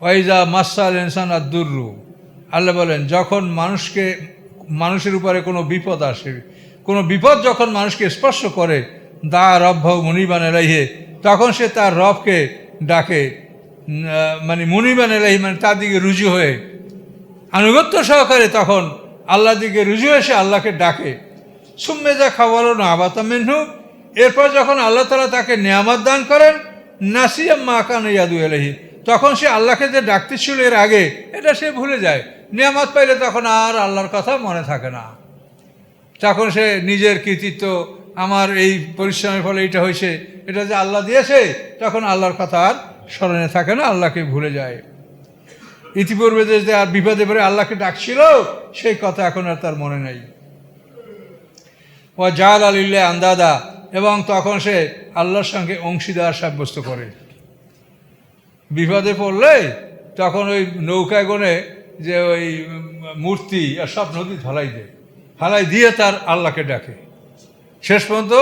ওয়াইজা মাসাল ইনসান আদ-দুররু, আল্লাহ বলেন যখন মানুষের উপরে কোনো বিপদ আসে, কোনো বিপদ যখন মানুষকে স্পর্শ করে, দা রব্বাহু মুনিবান ইলাইহি, তখন সে তার রবকে ডাকে, মানে মুনিবান ইলাইহি মানে তার দিকে রুজু হয়ে আনুগত্য সহকারে তখন আল্লাহর দিকে রুজু এসে আল্লাহকে ডাকে। সুম্মেজা খাওয়ালো না আবাতা মিনহু, এরপর যখন আল্লাহ তাআলা তাকে নেয়ামত দান করেন, নাসিয়া মা কানা ইয়াদু ইলাইহি, তখন সে আল্লাহকে যে ডাকতে ছিল এর আগে এটা সে ভুলে যায়। নেয়ামত পাইলে তখন আর আল্লাহর কথা মনে থাকে না, তখন সে নিজের কৃতিত্ব, আমার এই পরিশ্রমের ফলে এটা হয়েছে, এটা যে আল্লাহ দিয়েছে, তখন আল্লাহর কথা আর স্মরণে থাকে না, আল্লাহকে ভুলে যায়। ইতিপূর্বে যে আর বিপদে পড়ে আল্লাহকে ডাকছিল সেই কথা এখন আর তার মনে নেই। ও জাল আলিল্লাহ আন্দাদা, এবং তখন সে আল্লাহর সঙ্গে অংশীদার সাব্যস্ত করে। বিপদে পড়লে তখন ওই নৌকায় গনে যে ওই মূর্তি আর সব নদী ফালাই দিয়ে তার আল্লাহকে ডাকে। শেষ পর্যন্ত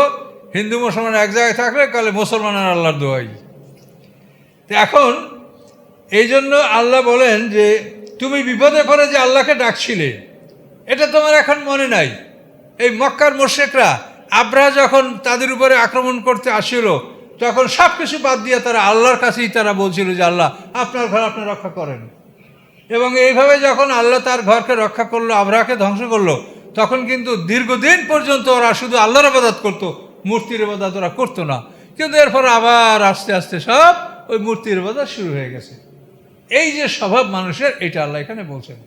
হিন্দু মুসলমান এক জায়গায় থাকলে কালে মুসলমান আর আল্লাহর দোয়াই। এখন এই জন্য আল্লাহ বলেন যে তুমি বিপদে পড়ে যে আল্লাহকে ডাকছিলে এটা তোমার এখন মনে নাই। এই মক্কার মুশরিকরা আবরাহা যখন তাদের উপরে আক্রমণ করতে আসছিল তখন সব কিছু বাদ দিয়ে তারা আল্লাহর কাছেই তারা বলছিল যে আল্লাহ আপনার ঘর আপনি রক্ষা করেন। এবং এইভাবে যখন আল্লাহ তার ঘরকে রক্ষা করলো, আবরাহাকে ধ্বংস করলো, তখন কিন্তু দীর্ঘদিন পর্যন্ত ওরা শুধু আল্লাহর ইবাদত করতো, মূর্তির ইবাদত ওরা করতো না। কিন্তু এরপর আবার আস্তে আস্তে সব ওই মূর্তির ইবাদত শুরু হয়ে গেছে। এই যে স্বভাব মানুষের, এটা আল্লাহ এখানে বলছেন।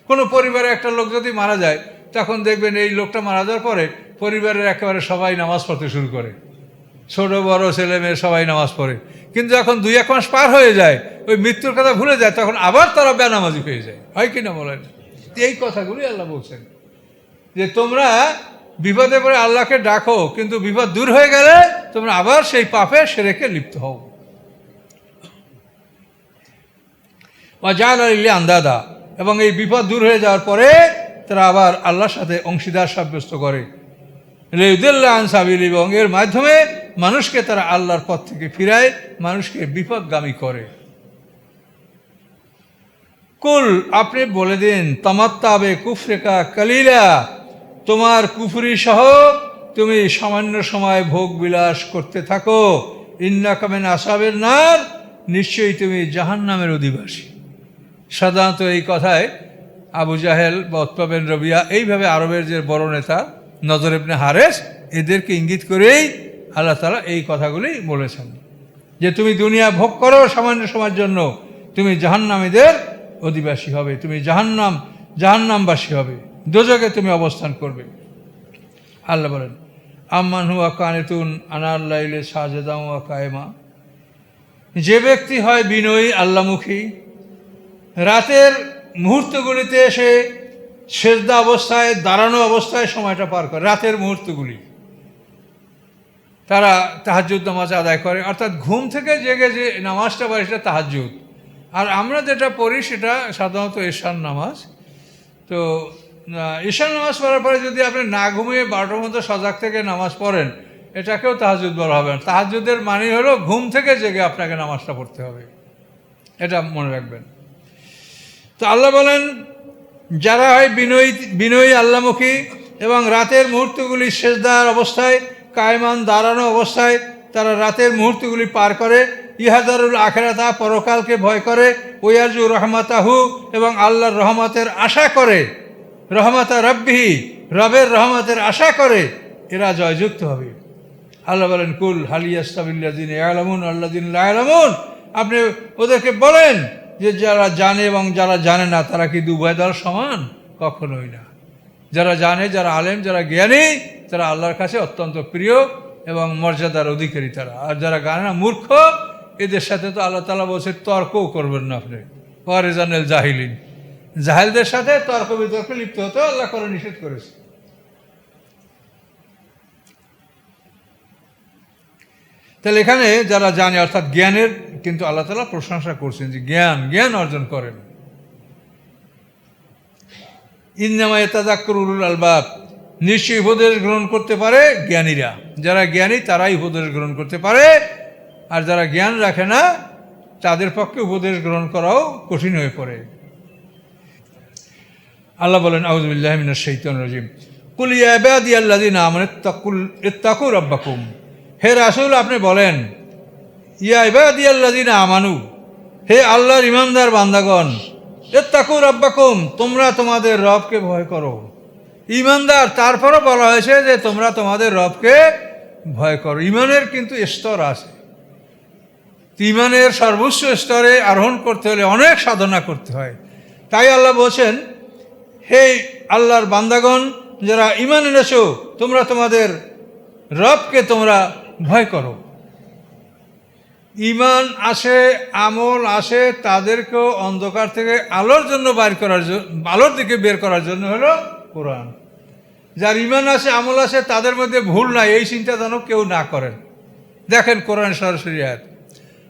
কোনো পরিবারে একটা লোক যদি মারা যায় তখন দেখবেন এই লোকটা মারা যাওয়ার পরে পরিবারের একেবারে সবাই নামাজ পড়তে শুরু করে, ছোট বড় ছেলে মেয়ে সবাই নামাজ পড়ে। কিন্তু যখন 2-1 মাস পার হয়ে যায়, ওই মৃত্যুর কথা ভুলে যায়, তখন আবার তারা বেনামাজি হয়ে যায়, হয় কি না বলেন? এই কথাগুলি আল্লাহ বলছেন যে তোমরা বিপদে পড়ে আল্লাহকে ডাকো, কিন্তু বিপদ দূর হয়ে গেলে তোমরা আবার সেই পাপে শিরকে লিপ্ত হও। ওয়াজাল আলিল্লাহ আন্দাদা, এবং এই বিপদ দূর হয়ে যাওয়ার পরে তারা আবার আল্লাহর সাথে অংশীদার সাব্যস্ত করে। লিউদিল্লাহ আন সাবিলি, এবং এর মাধ্যমে মানুষকে তারা আল্লাহর পথ থেকে ফিরায়, মানুষকে বিপদগামী করে। কুল, আপনি বলে দিন, তামাত্তাবে কুফরিকা কালিলা, তোমার কুফরি সহ তুমি সামান্য সময় ভোগ বিলাস করতে থাকো। ইন্নাকা মিন আসহাবিন নার, নিশ্চয়ই তুমি জাহান্নামের অধিবাসী। সাধারণত এই কথায় আবু জাহেল বা উতবা বিন রবিয়া, এইভাবে আরবের যে বড় নেতা নজর ইবনে হারেস, এদেরকে ইঙ্গিত করেই আল্লাহ তাআলা এই কথাগুলি বলেছেন যে তুমি দুনিয়া ভোগ করো সামান্য সময়ের জন্য, তুমি জাহান্নামীদের অধিবাসী হবে, তুমি জাহান্নামবাসী হবে, দোজখে তুমি অবস্থান করবে। আল্লাহ বলেন আম্মান হুয়া কানিতুন আনাল লাইলি সাজিদান ওয়া কায়েমা, যে ব্যক্তি হয় বিনয়ী আল্লাহমুখী, রাতের মুহূর্তগুলিতে সে সেজদা অবস্থায়, দাঁড়ানো অবস্থায় সময়টা পার করে। রাতের মুহূর্তগুলি তারা তাহাজ্জুদ নামাজ আদায় করে, অর্থাৎ ঘুম থেকে জেগে যে নামাজটা পড়ে সেটা তাহাজ্জুদ। আর আমরা যেটা পড়ি সেটা সাধারণত ঈশান নামাজ। তো ঈশান নামাজ পড়ার পরে যদি আপনি না ঘুমিয়ে 12টার মধ্যে সজাগ থেকে নামাজ পড়েন, এটাকেও তাহাজ্জুদ বলা হবে না। তাহাজ্জুদের মানে হলো ঘুম থেকে জেগে আপনাকে নামাজটা পড়তে হবে, এটা মনে রাখবেন। তো আল্লাহ বলেন যারা হয় বিনয়ী আল্লাহমুখী এবং রাতের মুহূর্তগুলি সেজদার অবস্থায়, কায়মান দাঁড়ানো অবস্থায় তারা রাতের মুহূর্তগুলি পার করে, ইহাদারুল আখিরাতা, পরকালকে ভয় করে, ওয়ারজু রহমাতাহু, এবং আল্লাহর রহমতের আশা করে, রহমাতা রব্বিহি, রবের রহমতের আশা করে, এরা জয়যুক্ত হবে। আল্লাহ বলেন কুল হাল ইয়াস্তাবিল্লাযিনা ইয়ালামুন আল্লাযিনা লা ইয়ালামুন, আপনি ওদেরকে বলেন যে যারা জানে এবং যারা জানে না তারা কি উভয় দল সমান? কখনোই না। যারা জানে, যারা আলেম, যারা জ্ঞানী, তারা আল্লাহর কাছে অত্যন্ত প্রিয় এবং মর্যাদার অধিকারী তারা। আর যারা জানে না, মূর্খ, এদের সাথে তো আল্লাহ তাআলা বলছে তর্কও করবেন না আপনি। ওয়ারিজানেল জাহিলিন, জাহেলদের সাথে তর্ক বিতর্কে লিপ্ত হতে আল্লাহ করে নিষেধ করেছে। তাহলে এখানে যারা জানে অর্থাৎ জ্ঞানের কিন্তু আল্লাহ তাআলা প্রশংসা করছেন যে জ্ঞান অর্জন করেন। ইন্নামা ইয়াতাযাক্কারু উলুল আলবাব, নিশ্চয়ই উপদেশ গ্রহণ করতে পারে জ্ঞানীরা। যারা জ্ঞানী তারাই উপদেশ গ্রহণ করতে পারে, আর যারা জ্ঞান রাখে না তাদের পক্ষে উপদেশ গ্রহণ করাও কঠিন হয়ে পড়ে। আল্লাহ বলেন, আউযু বিল্লাহি মিনাশ শাইতানির রাজিম, কুল ইয়া ইবাদিয়াল্লাযিনা আমানু ইত্তাকু রাব্বাকুম। হে রাসূল, আপনি বলেন, ইয়া ইবাদিয়াল্লাযিনা আমানু, হে আল্লাহর ইমানদার বান্দাগণ, ইত্তাকু রাব্বাকুম, তোমরা তোমাদের রবকে ভয় করো। ইমানদার, তারপরও বলা হয়েছে যে তোমরা তোমাদের রবকে ভয় করো। ইমানের কিন্তু স্তর আছে। ইমানের সর্বোচ্চ স্তরে আরোহণ করতে হলে অনেক সাধনা করতে হয়। তাই আল্লাহ বলছেন, হে আল্লাহর বান্দাগণ, যারা ঈমান এনেছো, তোমরা তোমাদের রবকে তোমরা ভয় করো। ঈমান আসে, আমল আসে, তাদেরকেও অন্ধকার থেকে আলোর জন্য আলোর দিকে বের করার জন্য হলো কোরআন। যার ঈমান আসে, আমল আসে, তাদের মধ্যে ভুল নাই, এই চিন্তা যেন কেউ না করেন। দেখেন কোরআন সরাসরি আয়াত,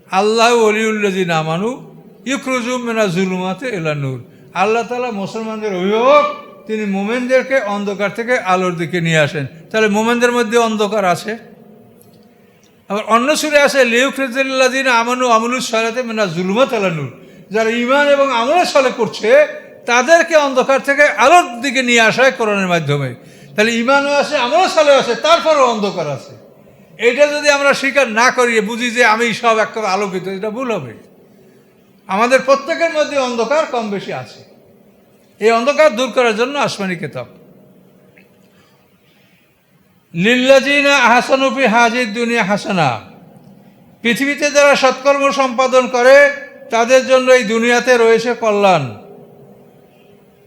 আল্লাহ ওয়ালিউল্লাযিনা আমানু ইউখরিজুহুম মিনাজ যুলুমাতি ইলা নূর। আল্লাহ তাআলা মুসলমানদের অভিভাবক, তিনি মোমেনদেরকে অন্ধকার থেকে আলোর দিকে নিয়ে আসেন। তাহলে মোমেনদের মধ্যে অন্ধকার আছে। আবার অন্য সূরা আছে, লিইউখরিজাল্লাযিনা আমানু আমিলুস সালিহাতি মিনাজ যুলুমাতি ইলা নূর। যারা ঈমান এবং আমল সালেহ করছে, তাদেরকে অন্ধকার থেকে আলোর দিকে নিয়ে আসা হয় কোরআনের মাধ্যমে। তাহলে ঈমানও আছে, আমল সালেহ আছে, তারপরও অন্ধকার আছে। এটা যদি আমরা স্বীকার না করি, বুঝি যে আমি সব একেবারে আলোকিত, এটা ভুল হবে। আমাদের প্রত্যেকের মধ্যে অন্ধকার কম বেশি আছে। এই অন্ধকার দূর করার জন্য আসমানি কিতাব। লিল্লাযিনা আহসানু ফি হাযিহিদ দুনিয়া হাসানা, পৃথিবীতে যারা সৎকর্ম সম্পাদন করে তাদের জন্য এই দুনিয়াতে রয়েছে কল্যাণ।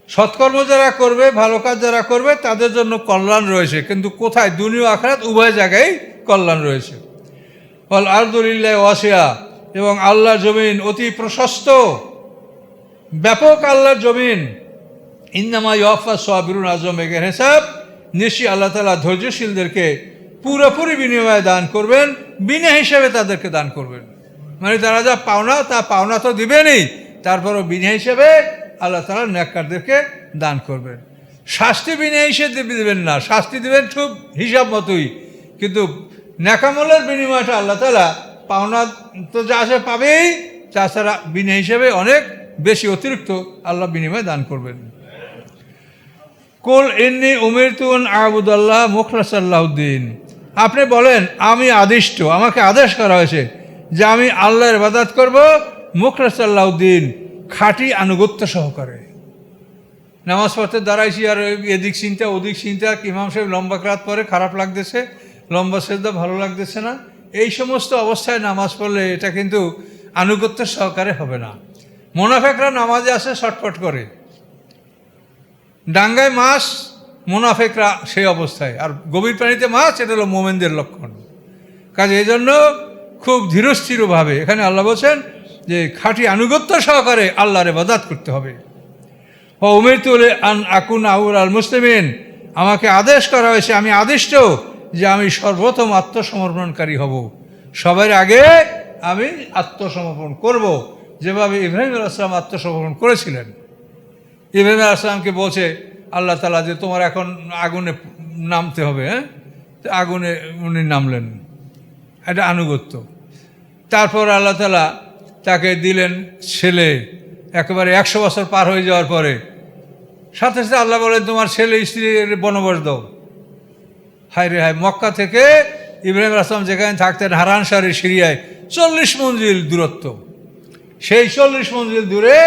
সৎকর্ম যারা করবে, ভালো কাজ যারা করবে, তাদের জন্য কল্যাণ রয়েছে। কিন্তু কোথায়? দুনিয়া ও আখিরাত উভয় জায়গায় কল্যাণ রয়েছে। ওয়াল আরদু লিল্লাহি ওয়াসিয়া, এবং আল্লাহর জমিন অতি প্রশস্ত, ব্যাপক আল্লাহর জমিন। ইন্নামা ইউওয়াফাস সাবিরুন আজমের হিসাব, নিশ্চয়ই আল্লাহ তাআলা ধৈর্যশীলদেরকে পুরোপুরি বিনিময় দান করবেন, বিনা হিসাবে তাদেরকে দান করবেন। মানে তারা যা পাওনা, তা পাওনা তো দিবেনই, তারপরও বিনা হিসাবে আল্লাহ তাআলা নেককারদেরকে দান করবেন। শাস্তি বিনা হিসেবে দেবেন না, শাস্তি দেবেন খুব হিসাব মতোই, কিন্তু নেকামলের বিনিময়টা আল্লাহ তাআলা পাওনা তো যা আসে পাবেই, তাছাড়া বিনা হিসেবে অনেক বেশি অতিরিক্ত আল্লাহ বিনিময় দান করবেন। কুল ইন্নী উমিরতু আন আ'বুদাল্লাহ মুখলিসাল লাহুদ্দিন, আপনি বলেন, আমি আদিষ্ট, আমাকে আদেশ করা হয়েছে যে আমি আল্লাহর ইবাদত করব মুখলিসাল লাহুদ্দিন, খাঁটি আনুগত্য সহকারে। নামাজ পড়তে দাঁড়াইছি আর এদিক চিন্তা ওদিক চিন্তা, ইমাম সাহেব লম্বা রাত পরে খারাপ লাগতেছে, লম্বা সেজদা ভালো লাগতেছে না, এই সমস্ত অবস্থায় নামাজ পড়লে এটা কিন্তু আনুগত্য সহকারে হবে না। মুনাফিকরা নামাজে আসে ছটফট করে, ডাঙ্গায় মাছ মুনাফিকরা সেই অবস্থায়, আর গভীর পানিতে মাছ, এটা হলো মোমেনদের লক্ষণ। কাজে এই জন্য খুব ধীরস্থিরভাবে এখানে আল্লাহ বলছেন যে খাঁটি আনুগত্য সহকারে আল্লাহর ইবাদত করতে হবে। ওয়া উমিরতু আন আকুনা আউয়ালাল মুসলিমিন, আমাকে আদেশ করা হয়েছে, আমি আদিষ্ট যে আমি সর্বপ্রথম আত্মসমর্পণকারী হব, সবার আগে আমি আত্মসমর্পণ করব, যেভাবে ইব্রাহিম আলাইহিস সালাম আত্মসমর্পণ করেছিলেন। ইব্রাহিম আলাইহিস সালামকে বলছে আল্লাহ তাআলা যে তোমার এখন আগুনে নামতে হবে, তো আগুনে উনি নামলেন, এটা আনুগত্য। তারপর আল্লাহ তাআলা তাকে দিলেন ছেলে, একেবারে 100 বছর পার হয়ে যাওয়ার পরে সাথে সাথে আল্লাহ বলেন তোমার ছেলে স্ত্রীর বনবাস দাও। হায় রে হায়, মক্কা থেকে ইব্রাহিম আলাইহিস সালাম যেখানে থাকতেন হারান শহরের সিরিয়ায় 40 মঞ্জিল দূরত্ব, সেই 40 মঞ্জিল দূরে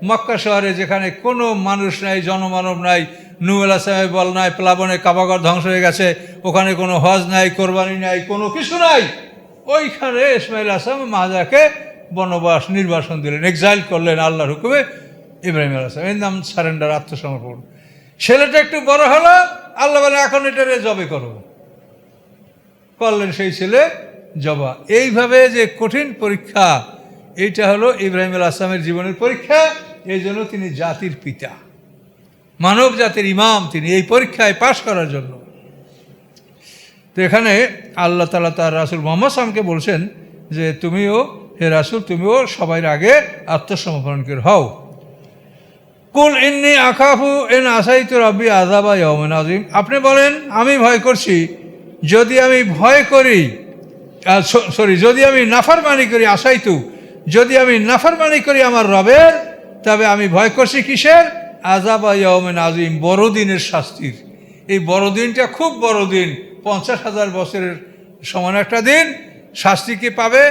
মক্কা শহরে যেখানে কোনো মানুষ নাই, জনমানব নাই, নূহ আলাইহিস সালামের বল নাই, প্লাবনে কাবাঘর ধ্বংস হয়ে গেছে, ওখানে কোনো হজ নাই, কোরবানি নাই, কোনো কিছু নাই, ওইখানে ইসমাইল আলাইহিস সালাম মাহাজাকে বনবাস নির্বাসন দিলেন, এক্সাইল করলেন আল্লাহর হুকুমে ইব্রাহিম আলাইহিস সালাম। এর নাম সারেন্ডার, আত্মসমর্পণ। ছেলেটা একটু বড় হলো, আল্লাহ বলে এখন এটারে জবে করো, করলেন সেই ছেলে জবা। এইভাবে যে কঠিন পরীক্ষা, এইটা হলো ইব্রাহিম আলাইহিস সালামের জীবনের পরীক্ষা। এই জন্য তিনি জাতির পিতা, মানব জাতির ইমাম, তিনি এই পরীক্ষায় পাশ করার জন্য। তো এখানে আল্লাহ তাআলা তার রাসূল মুহাম্মদ সাল্লাল্লাহু আলাইহি ওয়াসাল্লামকে বলছেন যে তুমিও, হে রাসূল, তুমিও সবার আগে আত্মসমর্পণকারী হও। কুল ইন্নী আখাফু ইন আসাইতু রাব্বি আযাবা ইয়াউমিন আযীম, আপনি বলেন আমি ভয় করছি, যদি আমি ভয় করি, যদি আমি নাফরমানি করি, আসাইতু যদি আমি নাফরমানি করি আমার রবের, তবে আমি ভয় করছি কিসের? আযাব ইয়াউমিন আযীম, বড়দিনের শাস্তির। এই বড়দিনটা খুব বড় দিন, 50,000 বছরের সমান একটা দিন। শাস্তিকে পাবে,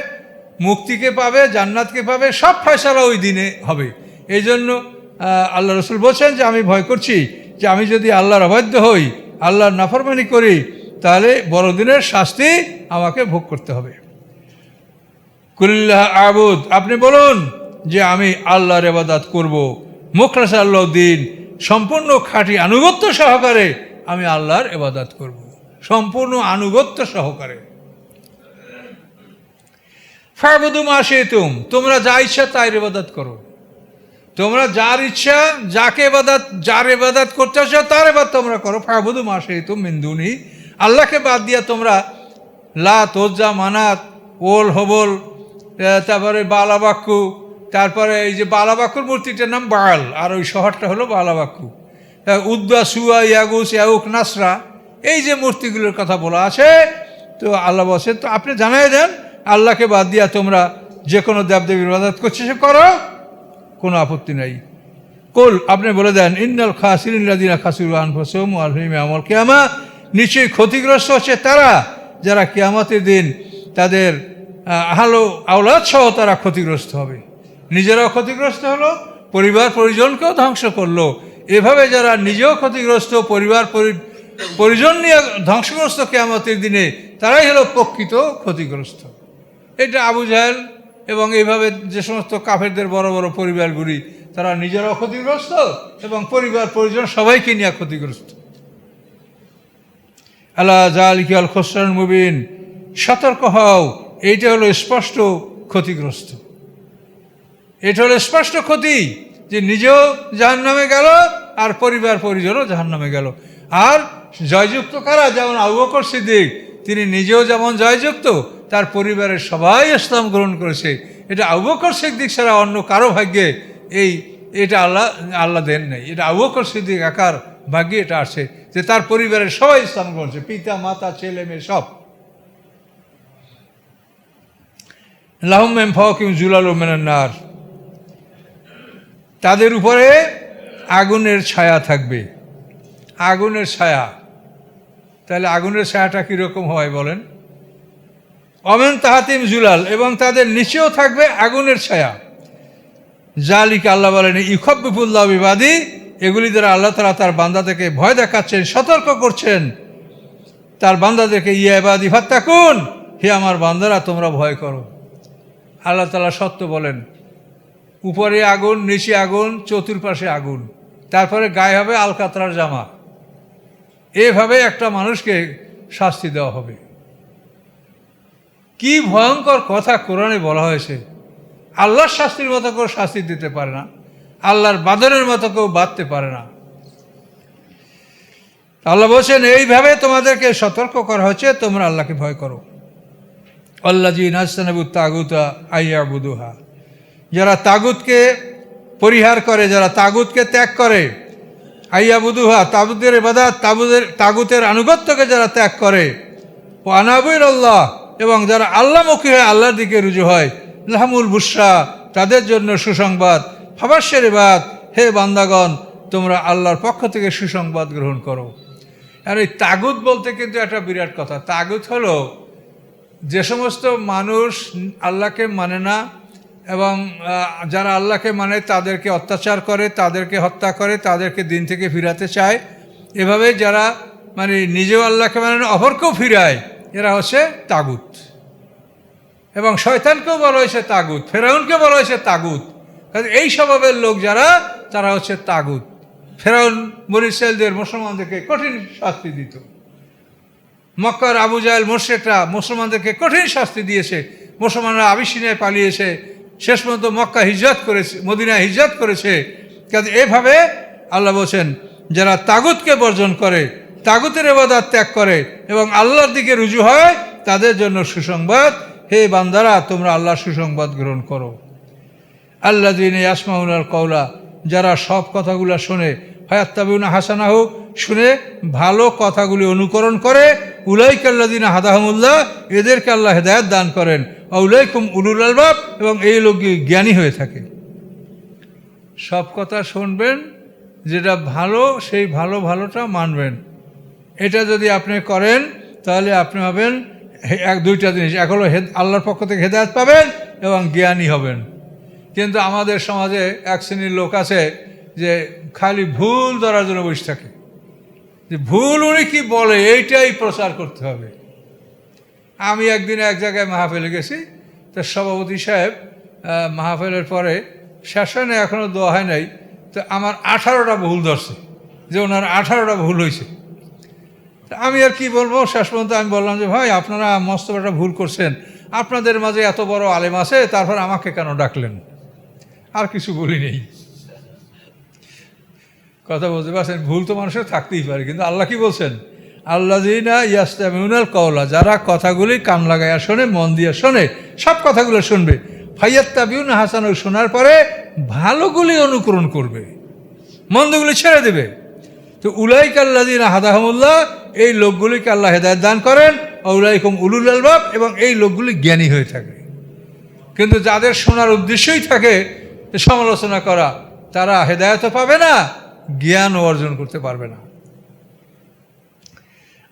মুক্তিকে পাবে, জান্নাতকে পাবে, সব ফয়সালা ওই দিনে হবে। এই জন্য আল্লাহ রসুল বলছেন যে আমি ভয় করছি যে আমি যদি আল্লাহর অবাধ্য হই, আল্লাহর নাফরমানি করি, তাহলে বড়দিনের শাস্তি আমাকে ভোগ করতে হবে। কুল্লাহ আবুদ, আপনি বলুন যে আমি আল্লাহর ইবাদত করব, মুখলাসা আল্লাহ দিন, সম্পূর্ণ খাঁটি আনুগত্য সহকারে আমি আল্লাহর ইবাদত করব, সম্পূর্ণ আনুগত্য সহকারে। ফাবুদু মা শিতুম, তোমরা যা ইচ্ছা তাই ইবাদত করো। তোমরা যার ইচ্ছা, যার ইবাদত করতে চাও তার ইবাদত তোমরা করো। ফাবুদু মা শিতুম মিন দুনি, আল্লাহকে বাদ দিয়া তোমরা লাত, উজ্জা, মানাত, ওল, হবল, তারপরে বালাবাক্কু, তারপরে এই যে বালাবাক্কুর মূর্তিটার নাম বাল, আর ওই শহরটা হলো বালাবাক্কু, উদ্দা, সুয়া, ইয়াগুস, ইয়াউক, নাসরা, এই যে মূর্তিগুলোর কথা বলা আছে। তো আল্লাহ বলছে তো আপনি জানাই দেন আল্লাহকে বাদ দিয়া তোমরা যে কোনো দেবদেবীর ইবাদত করছে সে করো, কোনো আপত্তি নাই। কুল, আপনি বলে দেন ইন্নাল খাসিরিন লাযিনা খাসিরু আনফুসাহুম ওয়া আহলিহিম ইয়াওমাল কিয়ামা, নিশ্চয়ই ক্ষতিগ্রস্ত হচ্ছে তারা যারা কিয়ামতের দিন তাদের আহলো আওলাদ সহ তারা ক্ষতিগ্রস্ত হবে। নিজেরাও ক্ষতিগ্রস্ত হলো, পরিবার পরিজনকেও ধ্বংস করলো। এভাবে যারা নিজেও ক্ষতিগ্রস্ত, পরিবার পরিজন নিয়ে ধ্বংসগ্রস্ত কিয়ামতের দিনে, তারাই হলো প্রকৃত ক্ষতিগ্রস্ত। এটা আবু জাহেল এবং এইভাবে যে সমস্ত কাফেরদের বড় বড় পরিবারগুলি, তারা নিজেরাও ক্ষতিগ্রস্ত এবং পরিবার পরিজন সবাইকে নিয়ে ক্ষতিগ্রস্ত। আল্লাহ যালিকা আল খুসরান মুবিন, সতর্ক হও, এইটা হলো স্পষ্ট ক্ষতিগ্রস্ত। এটা হলো স্পষ্ট ক্ষতি যে নিজেও জাহান্নামে গেল আর পরিবার পরিজনও জাহান্নামে গেল। আর জয়যুক্ত কারা? যেমন আবু বকর সিদ্দিক, তিনি নিজেও যেমন জয়যুক্ত, তার পরিবারের সবাই ইসলাম গ্রহণ করেছে। এটা আবু বকর সিদ্দিক ছাড়া অন্য কারো ভাগ্যে এটা আল্লাহ দেন নাই। এটা আবু বকর সিদ্দিক একার ভাগ্যে এটা আছে যে তার পরিবারের সবাই ইসলাম গ্রহণ করেছে, পিতা মাতা ছেলে মেয়ে সব। লাহুম মিন ফাওকিহিম যুলালুম মিনান নার, তাদের উপরে আগুনের ছায়া থাকবে। আগুনের ছায়া, তাহলে আগুনের ছায়াটা কীরকম হয় বলেন? অমেন তাহাতিম জুলাল, এবং তাদের নিচেও থাকবে আগুনের ছায়া। জালিকা, আল্লাহ বলেন ইউখাব্বিফুল্লাহ বিবাদি, এগুলি দ্বারা আল্লাহ তাআলা তার বান্দাদেরকে ভয় দেখাচ্ছেন, সতর্ক করছেন তার বান্দাদেরকে। ইয়া ইবাদি ফাত্তাকুন, হে আমার বান্দারা তোমরা ভয় করো। আল্লাহ তাআলা সত্য বলেন, উপরে আগুন, নিচে আগুন, চতুর্পাশে আগুন, তারপরে গায়ে হবে আলকাতরার জামা। এভাবে একটা মানুষকে শাস্তি দেওয়া হবে। কি ভয়ঙ্কর কথা কোরআনে বলা হয়েছে! আল্লাহর শাস্তির মতো কেউ শাস্তি দিতে পারে না, আল্লাহর বাঁধনের মতো কেউ বাঁধতে পারে না। আল্লাহ বলছেন এইভাবে তোমাদেরকে সতর্ক করা হচ্ছে, তোমরা আল্লাহকে ভয় করো। আল্লাযীনা ইজতানাবুত তাগুতা আইয়াবুদুহা, যারা তাগুতকে পরিহার করে, যারা তাগুতকে ত্যাগ করে, আইয়াবুদুহা, তাগুতের ইবাদত, তাগুতের আনুগত্যকে যারা ত্যাগ করে, ও আনাবুল আল্লাহ, এবং যারা আল্লাহমুখী হয়, আল্লাহর দিকে রুজু হয়, লাহমুল বুশরা, তাদের জন্য সুসংবাদ। ফাবাশশির ইবাদ, হে বান্দাগণ তোমরা আল্লাহর পক্ষ থেকে সুসংবাদ গ্রহণ করো। আর এই তাগুত বলতে কিন্তু একটা বিরাট কথা। তাগুত হলো যে সমস্ত মানুষ আল্লাহকে মানে না এবং যারা আল্লাহকে মানে তাদেরকে অত্যাচার করে, তাদেরকে হত্যা করে, তাদেরকে দিন থেকে ফিরাতে চায়। এভাবে যারা মানে নিজেও আল্লাহকে মানে না, অপরকেও ফিরায়, এরা হচ্ছে তাগুত। এবং শয়তানকেও বলা হয়েছে তাগুত, ফেরাউনকে বলা হয়েছে তাগুত। এই স্বভাবের লোক যারা, তারা হচ্ছে তাগুত। ফেরাউন বনী ইসরাঈলদের, মুসলমানদেরকে কঠিন শাস্তি দিত। মক্কার আবু জাহেল মুশরিকরা মুসলমানদেরকে কঠিন শাস্তি দিয়েছে। মুসলমানরা আবিসিনিয়ায় পালিয়েছে, শেষ পর্যন্ত মক্কা হিজরত করেছে, মদিনায় হিজরত করেছে। কাজে এভাবে আল্লাহ বলছেন যারা তাগুতকে বর্জন করে, তাগুতের ইবাদত ত্যাগ করে এবং আল্লাহর দিকে রুজু হয়, তাদের জন্য সুসংবাদ। হে বান্দারা তোমরা আল্লাহর সুসংবাদ গ্রহণ করো। আল্লাযীনা ইয়াসমাউনাল কওলা, যারা সব কথাগুলো শোনে, ফায়াত্তাবিউনা হাসানাহু, শুনে ভালো কথাগুলি অনুকরণ করে, উলাইকা আল্লাযীনা হাদাহুমুল্লাহ, এদেরকে আল্লাহ হেদায়েত দান করেন। আউলাইকুম উলুল আলবাব, এবং এই লোক জ্ঞানী হয়ে থাকে। সব কথা শুনবেন, যেটা ভালো সেই ভালোটা মানবেন। এটা যদি আপনি করেন তাহলে আপনি হবেন দুইটা জিনিস, এক হলো আল্লাহর পক্ষ থেকে হেদায়েত পাবেন এবং জ্ঞানী হবেন। কিন্তু আমাদের সমাজে এক শ্রেণীর লোক আছে যে খালি ভুল ধরার জন্য বসে থাকে, যে ভুল উনি কি বলে এইটাই প্রচার করতে হবে। আমি একদিন এক জায়গায় মাহফিলে গেছি, তো সভাপতি সাহেব মাহফিলের পরে শেষ হয় না, এখনও দোয়া হয় নাই, তো আমার 18টা ভুল ধরছে, যে ওনার 18টা ভুল হয়েছে। আমি আর কি বলবো, শেষ পর্যন্ত আমি বললাম যে ভাই আপনারা মস্ত একটা ভুল করছেন, আপনাদের মাঝে এত বড় আলেম আছে, তারপর আমাকে কেন ডাকলেন? আর কিছু বলি নেই। কথা বলতে পারছেন, ভুল তো মানুষের থাকতেই পারে, কিন্তু আল্লাহ কি বলছেন? আল্লাযীনা ইয়াসতামিউনাল কাওলা, যারা কথাগুলি কান লাগাইয়া শোনে, মন দিয়ে শোনে, সব কথাগুলো শুনবে, ফাইয়াত্তাবিউনা হাসানাহু, শোনার পরে ভালোগুলি অনুকরণ করবে, মন্দগুলি ছেড়ে দেবে। তো উলাইকা আল্লাযীনা হাদাহুমুল্লাহ, এই লোকগুলিকে আল্লাহ হেদায়েত দান করেন, আউলাইকুম উলুল আলবাব, এবং এই লোকগুলি জ্ঞানী হয়ে থাকে। কিন্তু যাদের শোনার উদ্দেশ্যই থাকে সমালোচনা করা, তারা হেদায়েতও পাবে না, জ্ঞানও অর্জন করতে পারবে না।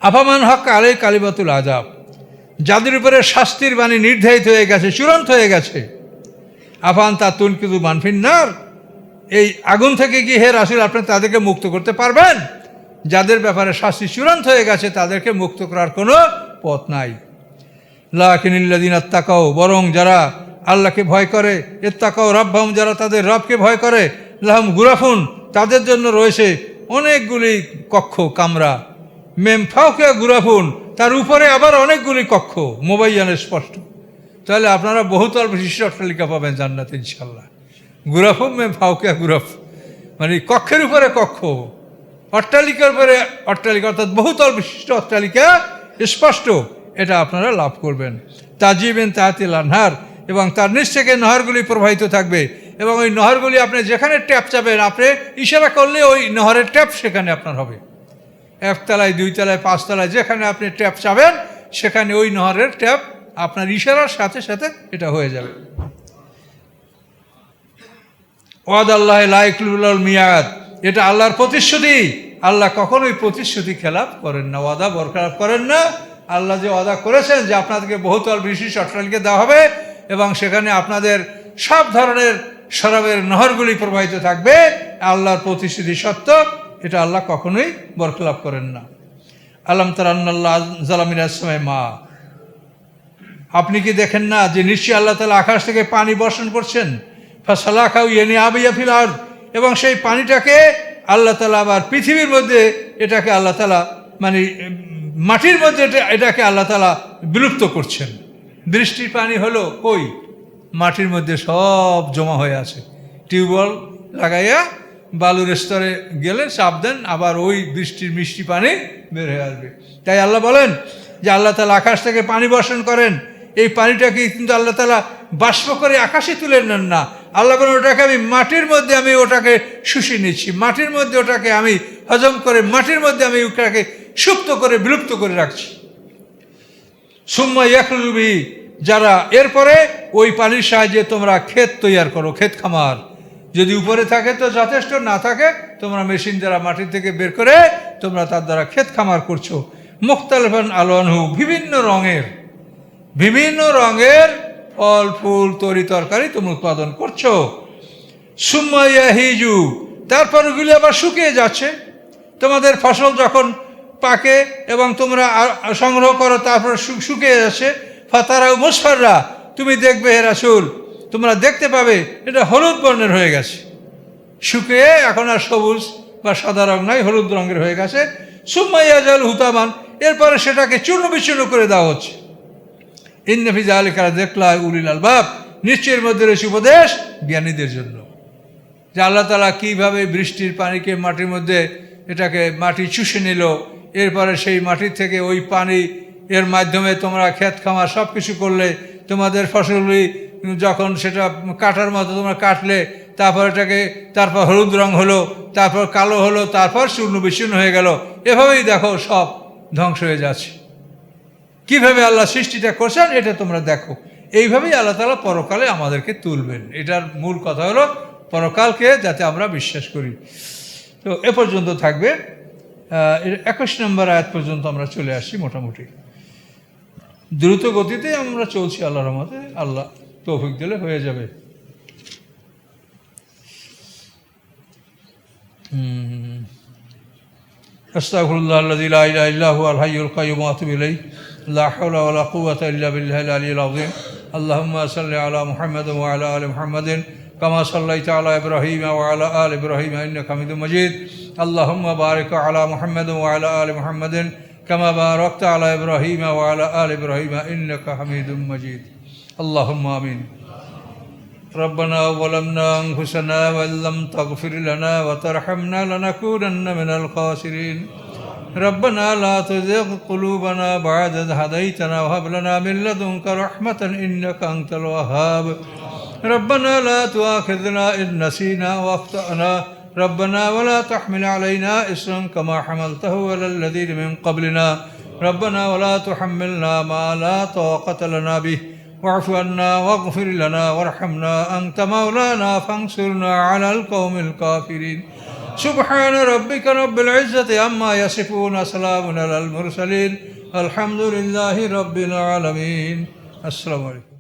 আফামান হক আলাই কালিমাতুল আযাব, যাদের উপরে শাস্তির বাণী নির্ধারিত হয়ে গেছে, চূড়ান্ত হয়ে গেছে, আফান তাতুন কিন্তু মানফিন্নার, এই আগুন থেকে কি হে রাসূল আপনি তাদেরকে মুক্ত করতে পারবেন? যাদের ব্যাপারে শাস্তি চূড়ান্ত হয়ে গেছে তাদেরকে মুক্ত করার কোনো পথ নাই। লাকিনিল্লাযিনা ইত্তাকাউ, বরং যারা আল্লাহকে ভয় করে, ইত্তাকাউ রাব্বাহুম, যারা তাদের রবকে ভয় করে, লাহুম গুরাফুন, তাদের জন্য রয়েছে অনেকগুলি কক্ষ, কামরা, মেম ফাওকা গুরাফুন, তার উপরে আবার অনেকগুলি কক্ষ, মোবাইয়ানের স্পষ্ট। তাহলে আপনারা বহুতল বিশিষ্ট অট্টালিকা পাবেন জান্নাতে ইনশাআল্লাহ। গুরাফুম মেম ফাওকা গুরাফ, মানে কক্ষের উপরে কক্ষ, অট্টালিকার উপরে অট্টালিকা, অর্থাৎ বহুতল বিশিষ্ট অট্টালিকা স্পষ্ট, এটা আপনারা লাভ করবেন। তাজিবেন তাহাতিল আনহার, এবং তার নিচ থেকে নহরগুলি প্রবাহিত থাকবে, এবং ওই নহরগুলি আপনি যেখানে ট্যাপ চাবেন, আপনি ইশারা করলে ওই নহরের ট্যাপ সেখানে আপনার হবে। একতলায়, দুইতলায়, পাঁচতলায়, যেখানে আপনি ট্যাপ চাবেন সেখানে ওই নহরের ট্যাপ আপনার ইশারার সাথে সাথে এটা হয়ে যাবে। ওয়াদ আল্লাহ লা ইখলিফুল মিয়াদ, এটা আল্লাহর প্রতিশ্রুতি। আল্লাহ কখনোই প্রতিশ্রুতি খেলাপ করেন না, ওয়াদা বরখেলাপ করেন না। আল্লাহ যে ওয়াদা করেছেন যে আপনাদেরকে বহুতল বিশিষ্ট অট্টালিকা দেওয়া হবে এবং সেখানে আপনাদের সব ধরনের শরাবের নহরগুলি প্রবাহিত থাকবে, আল্লাহর প্রতিশ্রুতি সত্য, এটা আল্লাহ কখনোই বরখেলাপ করেন না। আলাম তারা আন্নাল্লাহ আনজালা মিনাস সামাই মা, আপনি কি দেখেন না যে নিশ্চয়ই আল্লাহ তাআলা আকাশ থেকে পানি বর্ষণ করছেন, ফাসালাকাহু ইয়ানিআবিয়া ফিল আরদ, এবং সেই পানিটাকে আল্লাহ তাআলা আবার পৃথিবীর মধ্যে এটাকে আল্লাহ তাআলা মানে মাটির মধ্যে এটাকে আল্লাহ তাআলা বিলুপ্ত করছেন। বৃষ্টির পানি হলো কই? মাটির মধ্যে সব জমা হয়ে আছে। টিউবওয়েল লাগাইয়া বালুর স্তরে গেলে চাপ দেন, আবার ওই বৃষ্টির মিষ্টি পানি বের হয়ে আসবে। তাই আল্লাহ বলেন যে আল্লাহ তাআলা আকাশ থেকে পানি বর্ষণ করেন, এই পানিটাকে কিন্তু আল্লাহ তাআলা বাষ্প করে আকাশে তুলে নেন না। আল্লাহ বলেন ওটাকে আমি মাটির মধ্যে আমি ওটাকে শুষে নিচ্ছি, মাটির মধ্যে ওটাকে আমি হজম করে, মাটির মধ্যে আমি ওটাকে সুপ্ত করে বিলুপ্ত করে রাখছি। সুম্মা ইয়াখরুজু বিহি, যারা এরপরে ওই পানির সাহায্যে তোমরা ক্ষেত তৈয়ার করো, ক্ষেত খামার। যদি উপরে থাকে তো যথেষ্ট, না থাকে তোমরা মেশিন দ্বারা মাটি থেকে বের করে তোমরা তার দ্বারা ক্ষেত খামার করছো। মুখতালিফান আলওয়ানহু, বিভিন্ন রঙের ফল ফুল তরি তরকারি তোমরা উৎপাদন করছো। সুম্মা ইয়াহিজু, তারপর ওগুলি আবার শুকিয়ে যাচ্ছে। তোমাদের ফসল যখন পাকে এবং তোমরা সংগ্রহ করো, তারপর শুকিয়ে যাচ্ছে। ফাতারাউ মুসফাররা, তুমি দেখবে হে রাসূল, তোমরা দেখতে পাবে এটা হলুদ বর্ণের হয়ে গেছে, শুকিয়ে এখন আর সবুজ বা সাদা রং নাই, হলুদ রঙের হয়ে গেছে। সুম্মা ইয়াজাল হুতামান, এরপরে সেটাকে চূর্ণ বিচূর্ণ করে দেওয়া হচ্ছে। ইন্না ফি যালিকা যিকরা উলিল আলবাব, নিশ্চয়ের মধ্যে রয়েছে উপদেশ জ্ঞানীদের জন্য। যে আল্লাহ তাআলা কীভাবে বৃষ্টির পানিকে মাটির মধ্যে এটাকে মাটি চুষে নিল, এরপরে সেই মাটির থেকে ওই পানি এর মাধ্যমে তোমরা ক্ষেত খামার সব কিছু করলে, তোমাদের ফসলগুলি যখন সেটা কাটার মতো তোমরা কাটলে, তারপর এটাকে তারপর হলুদ রং হলো, তারপর কালো হলো, তারপর চূর্ণ বিচূর্ণ হয়ে গেল। এভাবেই দেখো সব ধ্বংস হয়ে যাচ্ছে। কিভাবে আল্লাহ সৃষ্টিটা করছেন এটা তোমরা দেখো। এইভাবেই আল্লাহ তাআলা পরকালে আমাদেরকে তুলবেন। এটার মূল কথা হলো পরকালকে যাতে আমরা বিশ্বাস করি। তো এ পর্যন্ত থাকবে। 21 নম্বর আয়াত পর্যন্ত আমরা চলে আসছি। মোটামুটি দ্রুত গতিতে আমরা চলছি আল্লাহর রহমতে, আল্লাহ তৌফিক দিলে হয়ে যাবে। আস্তাগফিরুল্লাহ আল্লাযী লা ইলাহা ইল্লা হুয়াল হাইয়ুল কাইয়্যুম ওয়া আতুবু ইলাইহি লা হাওলা ওয়া লা কুওয়াতা ইল্লা বিল্লাহিল আলিয়্যিল আযীম। আল্লাহুম্মা সাল্লি আলা মুহাম্মাদিন ওয়া আলা আলি মুহাম্মাদিন কামা সাল্লাইতা আলা ইব্রাহিম ওয়া আলা আলি ইব্রাহিম ইন্নাকা হামিদুম মাজিদ। আল্লাহুম্মা বারিক আলা মুহাম্মাদিন ওয়া আলা আলি মুহাম্মাদিন কামা বারাকতা আলা ইব্রাহিম ওয়া আলা আলি ইব্রাহিম ইন্নাকা হামিদুম মাজিদ। আল্লাহুম্মা আমিন। ربنا ظلمنا أنفسنا وإن لم تغفر لنا وترحمنا لنكونن من الخاسرين. ربنا لا تزغ قلوبنا بعد إذ هديتنا وهب لنا من لدنك رحمة إنك أنت الوهاب. ربنا لا تؤاخذنا إن نسينا وأخطأنا. ربنا ولا تحمل علينا إصرا كما حملته على الذين من قبلنا. ربنا ولا تحملنا ما لا طاقة لنا به واعف عنا واغفر لنا وارحمنا أنت مولانا فانصرنا على القوم الكافرين. سبحان ربك رب العزة عما يصفون سلام على المرسلين الحمد لله رب العالمين. السلام عليكم.